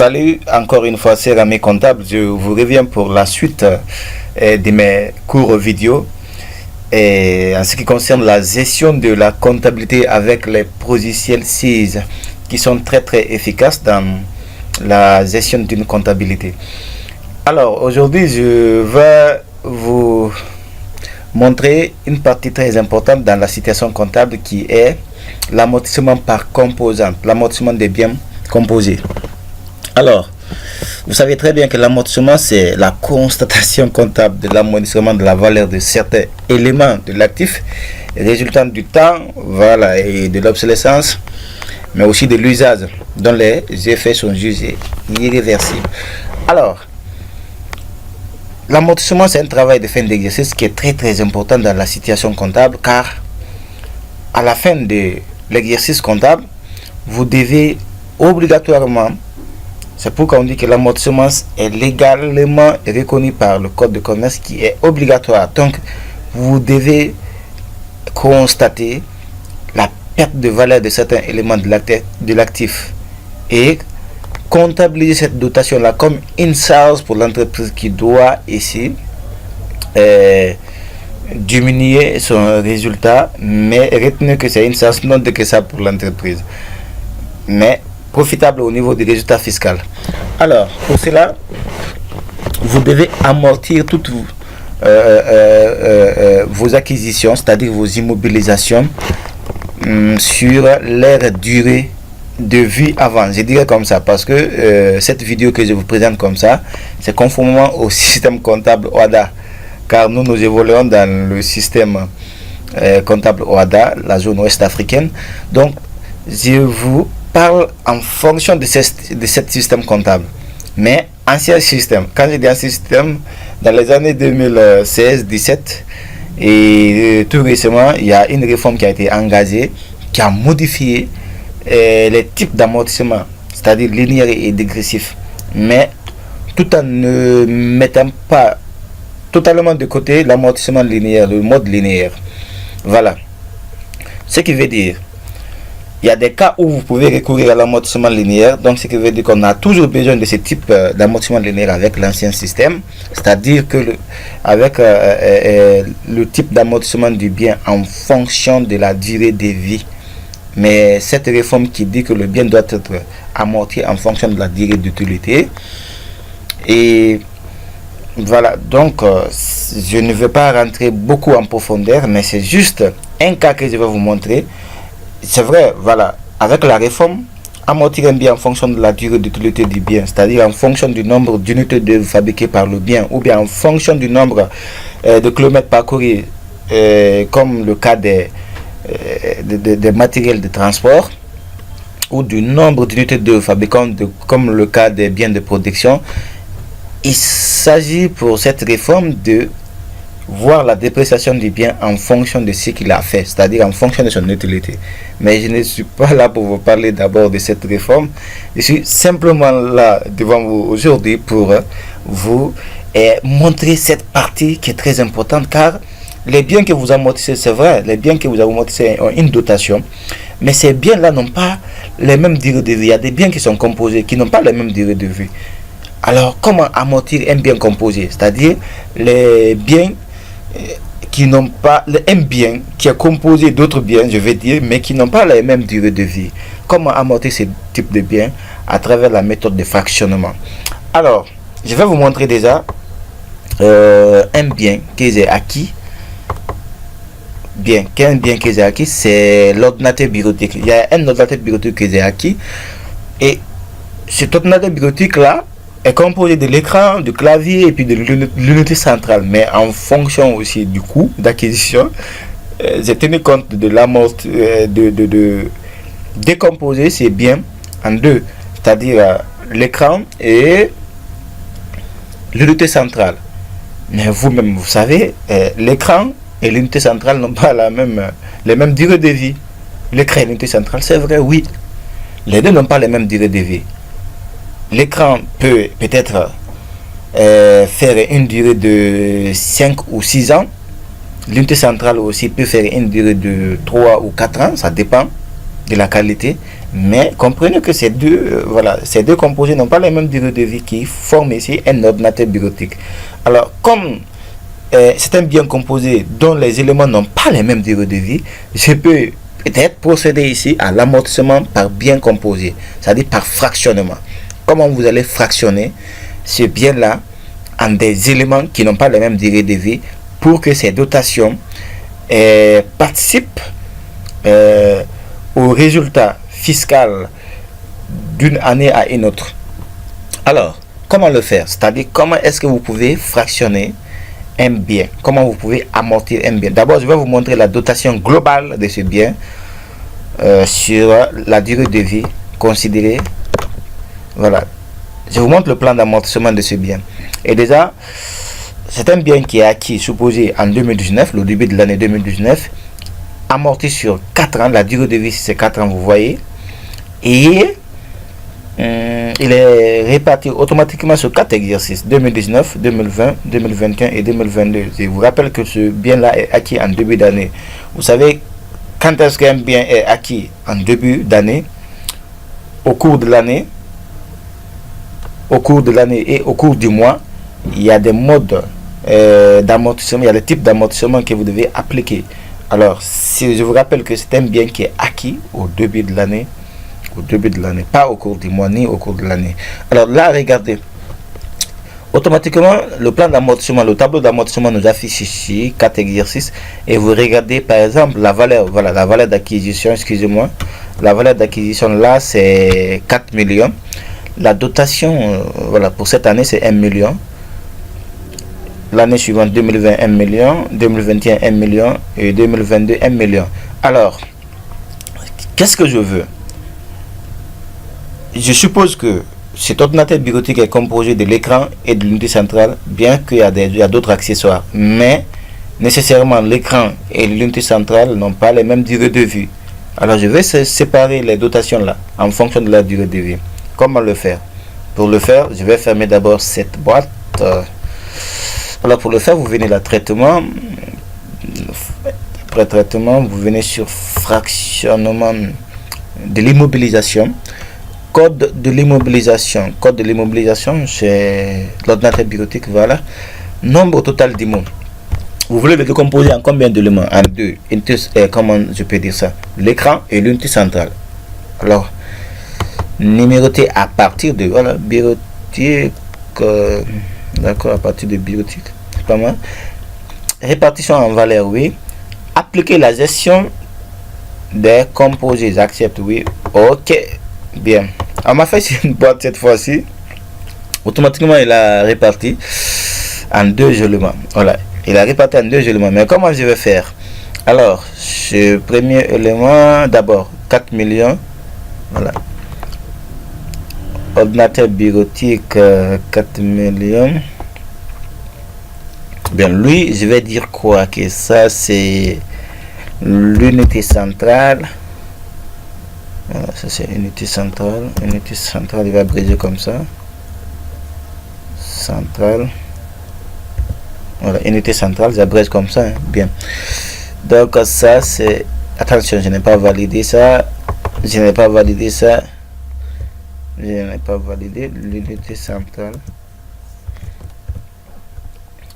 Salut encore une fois, c'est Rami Comptable. Je vous reviens pour la suite de mes cours vidéo. Et en ce qui concerne la gestion de la comptabilité avec les logiciels CIS qui sont très efficaces dans la gestion d'une comptabilité. Alors aujourd'hui, je vais vous montrer une partie très importante dans la situation comptable qui est l'amortissement par composante, l'amortissement des biens composés. Alors, vous savez très bien que l'amortissement, c'est la constatation comptable de l'amortissement de la valeur de certains éléments de l'actif résultant du temps, voilà, et de l'obsolescence, mais aussi de l'usage dont les effets sont jugés irréversibles. Alors, l'amortissement, c'est un travail de fin d'exercice qui est très important dans la situation comptable, car à la fin de l'exercice comptable, vous devez obligatoirement, c'est pourquoi on dit que l'amortissement est légalement reconnu par le code de commerce qui est obligatoire. Donc, vous devez constater la perte de valeur de certains éléments de l'actif et comptabiliser cette dotation-là comme une charge pour l'entreprise qui doit ici diminuer son résultat, mais retenez que c'est une charge non décaissable pour l'entreprise, mais profitable au niveau du résultat fiscal. Alors, pour cela, vous devez amortir toutes vos acquisitions, c'est-à-dire vos immobilisations, sur leur durée de vie avant. Je dirais comme ça parce que cette vidéo que je vous présente comme ça, c'est conformément au système comptable OHADA, car nous évoluons dans le système comptable OHADA, la zone ouest africaine. Donc, je vous parle en fonction de ce système comptable, mais ancien système. Quand je dis ancien système, dans les années 2016-17 et tout récemment, il y a une réforme qui a été engagée qui a modifié les types d'amortissement, c'est-à-dire linéaire et dégressif, mais tout en ne mettant pas totalement de côté l'amortissement linéaire, le mode linéaire. Voilà. Ce qui veut dire, il y a des cas où vous pouvez recourir à l'amortissement linéaire, donc ce qui veut dire qu'on a toujours besoin de ce type d'amortissement linéaire avec l'ancien système, c'est-à-dire que avec le type d'amortissement du bien en fonction de la durée de vie. Mais cette réforme qui dit que le bien doit être amorti en fonction de la durée d'utilité. Et voilà, donc je ne vais pas rentrer beaucoup en profondeur, mais c'est juste un cas que je vais vous montrer. C'est vrai, voilà, avec la réforme, amortir un bien en fonction de la durée d'utilité du bien, c'est-à-dire en fonction du nombre d'unités d'œuvre fabriquées par le bien, ou bien en fonction du nombre de kilomètres parcourus, comme le cas des matériels de transport, ou du nombre d'unités d'œuvre fabriquées, comme le cas des biens de production. Il s'agit pour cette réforme de voir la dépréciation du bien en fonction de ce qu'il a fait, c'est-à-dire en fonction de son utilité. Mais je ne suis pas là pour vous parler d'abord de cette réforme. Je suis simplement là devant vous aujourd'hui pour vous montrer cette partie qui est très importante, car les biens que vous amortissez, c'est vrai, les biens que vous amortissez ont une dotation, mais ces biens-là n'ont pas les mêmes durées de vie. Il y a des biens qui sont composés, qui n'ont pas les mêmes durées de vie. Alors, comment amortir un bien composé? C'est-à-dire les biens qui n'ont pas, un bien qui est composé d'autres biens, je vais dire, mais qui n'ont pas la même durée de vie. Comment amortir ce type de biens? À travers la méthode de fractionnement. Alors, je vais vous montrer déjà un bien que j'ai acquis. Qu'un bien que j'ai acquis, c'est l'ordinateur bureautique. Il y a un ordinateur bureautique que j'ai acquis, et cet ordinateur bureautique là est composé de l'écran, du clavier et puis de l'unité centrale. Mais en fonction aussi du coût d'acquisition, j'ai tenu compte de l'amorti, de décomposer ces biens en deux, c'est-à-dire l'écran et l'unité centrale. Mais vous-même, vous savez, l'écran et l'unité centrale n'ont pas les mêmes durées de vie. L'écran et l'unité centrale, c'est vrai, oui. Les deux n'ont pas les mêmes durées de vie. L'écran peut peut-être faire une durée de 5 ou 6 ans. L'unité centrale aussi peut faire une durée de 3 ou 4 ans, ça dépend de la qualité, mais comprenez que ces deux, ces deux composés n'ont pas les mêmes durées de vie qui forment ici un ordinateur bureautique. Alors, comme c'est un bien composé dont les éléments n'ont pas les mêmes durées de vie, je peux peut-être procéder ici à l'amortissement par bien composé, c'est-à-dire par fractionnement. Comment vous allez fractionner ce bien-là en des éléments qui n'ont pas les mêmes durées de vie pour que ces dotations participent au résultat fiscal d'une année à une autre. Alors, comment le faire? C'est-à-dire, comment est-ce que vous pouvez fractionner un bien? Comment vous pouvez amortir un bien? D'abord, je vais vous montrer la dotation globale de ce bien sur la durée de vie considérée. Voilà. Je vous montre le plan d'amortissement de ce bien. Et déjà, c'est un bien qui est acquis, supposé en 2019, le début de l'année 2019, amorti sur 4 ans. La durée de vie, c'est 4 ans, vous voyez. Et il est réparti automatiquement sur 4 exercices, 2019, 2020, 2021 et 2022. Je vous rappelle que ce bien-là est acquis en début d'année. Vous savez, quand est-ce qu'un bien est acquis en début d'année? Au cours de l'année et au cours du mois, il y a des modes d'amortissement, il y a des types d'amortissement que vous devez appliquer. Alors, si je vous rappelle que c'est un bien qui est acquis au début de l'année, pas au cours du mois ni au cours de l'année. Alors là, regardez, automatiquement le plan d'amortissement, le tableau d'amortissement nous affiche ici 4 exercices, et vous regardez par exemple la valeur, voilà, la valeur d'acquisition, excusez-moi, la valeur d'acquisition là c'est 4 millions. La dotation, voilà, pour cette année c'est 1 million. L'année suivante 2020 1 million, 2021 1 million et 2022 1 million. Alors, qu'est-ce que je veux? Je suppose que cet ordinateur bureautique est composé de l'écran et de l'unité centrale, bien qu'il y a d'autres accessoires. Mais nécessairement l'écran et l'unité centrale n'ont pas les mêmes durées de vie. Alors je vais séparer les dotations là en fonction de la durée de vie. Comment le faire? Pour le faire, je vais fermer d'abord cette boîte. Alors pour le faire, vous venez là, traitement. Après traitement, vous venez sur fractionnement de l'immobilisation. Code de l'immobilisation. Code de l'immobilisation, c'est l'ordinateur bureautique, voilà. Nombre total d'immo. Vous voulez le décomposer en combien d'éléments? En deux. Comment je peux dire ça? L'écran et l'unité centrale. Alors, numéroté à partir de, voilà, bureautique. D'accord, à partir de bureautique. C'est pas mal. Répartition en valeur, oui. Appliquer la gestion des composés. J'accepte, oui. Ok. Bien. On m'a fait une boîte cette fois-ci. Automatiquement, il a réparti en 2 éléments. Voilà. Il a réparti en 2 éléments. Mais comment je vais faire? Alors, ce premier élément, d'abord, 4 millions. Voilà. Ordinateur bureautique, 4 millions. Bien, lui, je vais dire quoi? Que ça, c'est l'unité centrale. Voilà, ça c'est unité centrale. Unité centrale, il va briser comme ça. Centrale. Voilà, unité centrale, ça brise comme ça. Hein. Bien. Donc ça c'est... Attention, je n'ai pas validé ça. Je n'ai pas validé ça. Je n'ai pas validé l'unité centrale.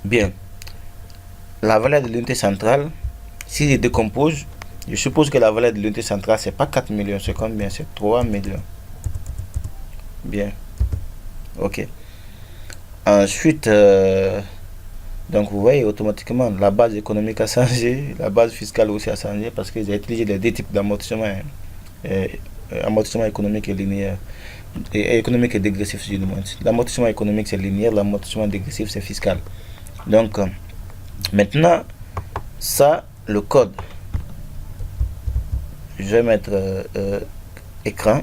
Bien. La valeur de l'unité centrale, si je décompose, je suppose que la valeur de l'unité centrale, c'est pas 4 millions, c'est combien? C'est 3 millions. Bien. Ok. Ensuite, donc vous voyez automatiquement la base économique a changé, la base fiscale aussi a changé parce que j'ai utilisé les deux types d'amortissement. Amortissement économique et linéaire. Et économique et dégressif, du moins. L'amortissement économique c'est linéaire, l'amortissement dégressif c'est fiscal. Donc, maintenant, ça, le code. Je vais mettre écran.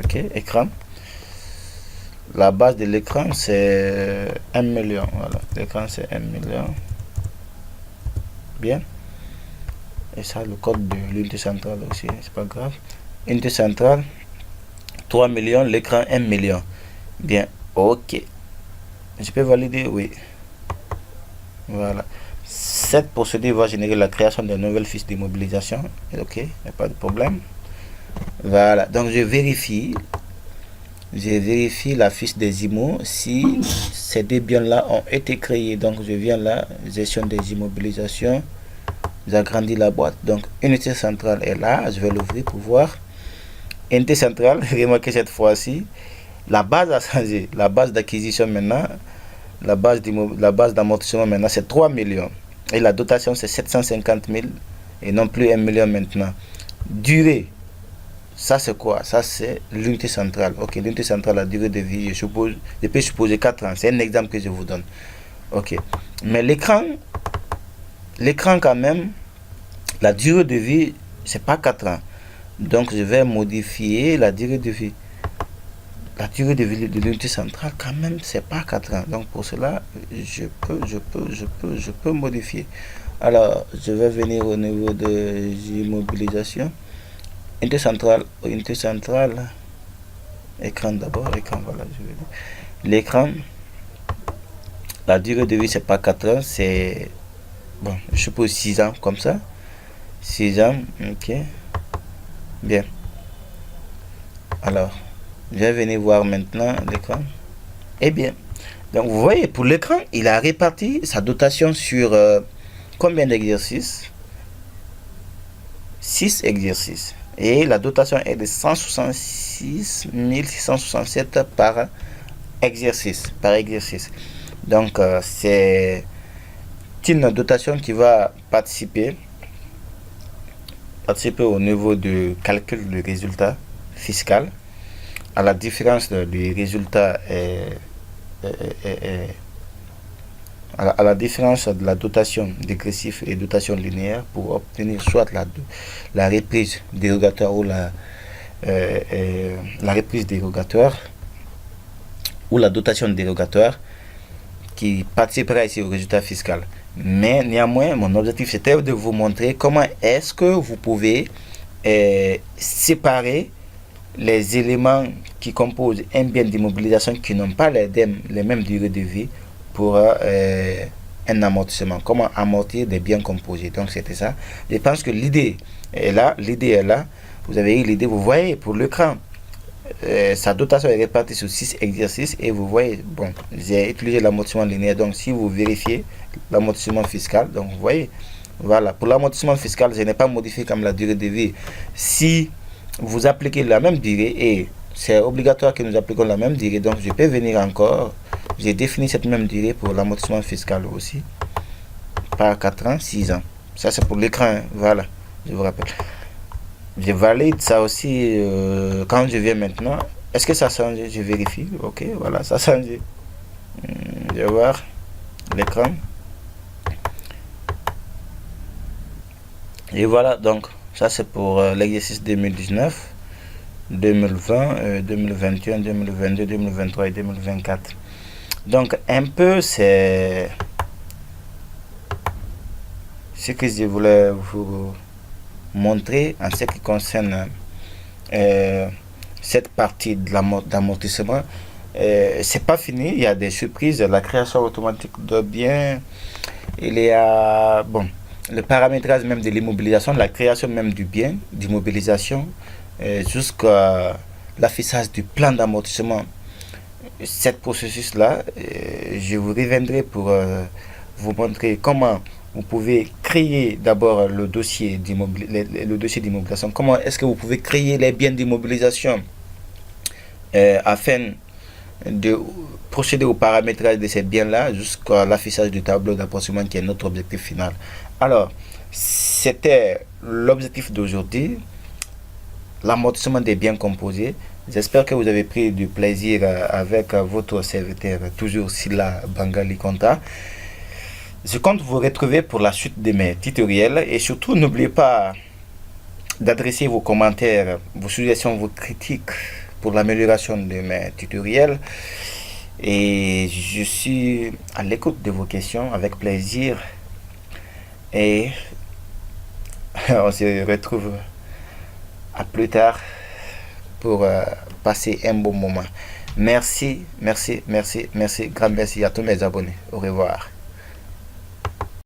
Ok, écran. La base de l'écran c'est 1 million. Voilà, l'écran c'est 1 million. Bien. Et ça, le code de l'unité centrale aussi, c'est pas grave. Unité centrale 3 millions, l'écran 1 million. Bien, ok. Je peux valider, oui. Voilà. Cette procédure va générer la création de nouvelles fiches d'immobilisation. Ok, il n'y a pas de problème. Voilà. Donc je vérifie la fiche des IMO si ces deux biens-là ont été créés. Donc je viens là, gestion des immobilisations. J'agrandis la boîte. Donc unité centrale est là. Je vais l'ouvrir pour voir. Unité centrale, remarquez cette fois-ci, la base a changé. La base d'acquisition maintenant, la base d'amortissement maintenant, c'est 3 millions. Et la dotation, c'est 750 000 et non plus 1 million maintenant. Durée, ça c'est quoi? Ça c'est l'unité centrale. Ok, l'unité centrale, la durée de vie, je peux supposer 4 ans. C'est un exemple que je vous donne. Ok, mais l'écran quand même, la durée de vie, c'est pas 4 ans. Donc je vais modifier la durée de vie. La durée de vie de l'unité centrale, quand même, c'est pas 4 ans. Donc pour cela, je peux modifier. Alors, je vais venir au niveau de l'immobilisation. Unité centrale, écran d'abord, écran, voilà, je vais dire. L'écran, la durée de vie, c'est pas 4 ans, c'est, bon, je suppose 6 ans, comme ça. 6 ans, ok. Bien. Alors, je vais venir voir maintenant l'écran. Eh bien, donc vous voyez, pour l'écran, il a réparti sa dotation sur combien d'exercices? 6 exercices. Et la dotation est de 166 667 par exercice. Donc, c'est une dotation qui va participer au niveau du calcul du résultat fiscal, à la différence du résultat à la différence de la dotation dégressive et dotation linéaire pour obtenir soit la reprise dérogatoire ou la reprise dérogatoire ou la dotation dérogatoire qui participera ici au résultat fiscal. Mais néanmoins, mon objectif c'était de vous montrer comment est-ce que vous pouvez séparer les éléments qui composent un bien d'immobilisation qui n'ont pas les mêmes durées de vie pour un amortissement. Comment amortir des biens composés. Donc c'était ça. Je pense que l'idée est là. Vous avez eu l'idée. Vous voyez pour l'écran, sa dotation est répartie sur 6 exercices et vous voyez, bon, j'ai utilisé l'amortissement linéaire. Donc si vous vérifiez l'amortissement fiscal, donc vous voyez, voilà, pour l'amortissement fiscal, je n'ai pas modifié comme la durée de vie. Si vous appliquez la même durée, et c'est obligatoire que nous appliquons la même durée, donc je peux venir encore, j'ai défini cette même durée pour l'amortissement fiscal aussi, par 4 ans, 6 ans. Ça c'est pour l'écran, hein. Voilà, je vous rappelle. Je valide ça aussi quand je viens maintenant. Est-ce que ça a changé? Je vérifie. Ok, voilà, ça a changé. Je vais voir l'écran. Et voilà, donc ça c'est pour l'exercice 2019, 2020, 2021, 2022, 2023 et 2024. Donc un peu c'est ce que je voulais vous montrer en ce qui concerne cette partie de d'amortissement. C'est pas fini, il y a des surprises, la création automatique de biens, il y a bon, le paramétrage même de l'immobilisation, la création même du bien d'immobilisation, jusqu'à l'affichage du plan d'amortissement. Cet processus là, je vous reviendrai pour vous montrer comment vous pouvez créer d'abord le dossier d'immobilisation. Comment est-ce que vous pouvez créer les biens d'immobilisation afin de procéder au paramétrage de ces biens-là jusqu'à l'affichage du tableau d'approximation qui est notre objectif final. Alors, c'était l'objectif d'aujourd'hui, l'amortissement des biens composés. J'espère que vous avez pris du plaisir avec votre serviteur, toujours Silla Bangali Konta. Je compte vous retrouver pour la suite de mes tutoriels et surtout n'oubliez pas d'adresser vos commentaires, vos suggestions, vos critiques pour l'amélioration de mes tutoriels. Et je suis à l'écoute de vos questions avec plaisir. Et on se retrouve à plus tard pour passer un bon moment. Merci, grand merci à tous mes abonnés. Au revoir.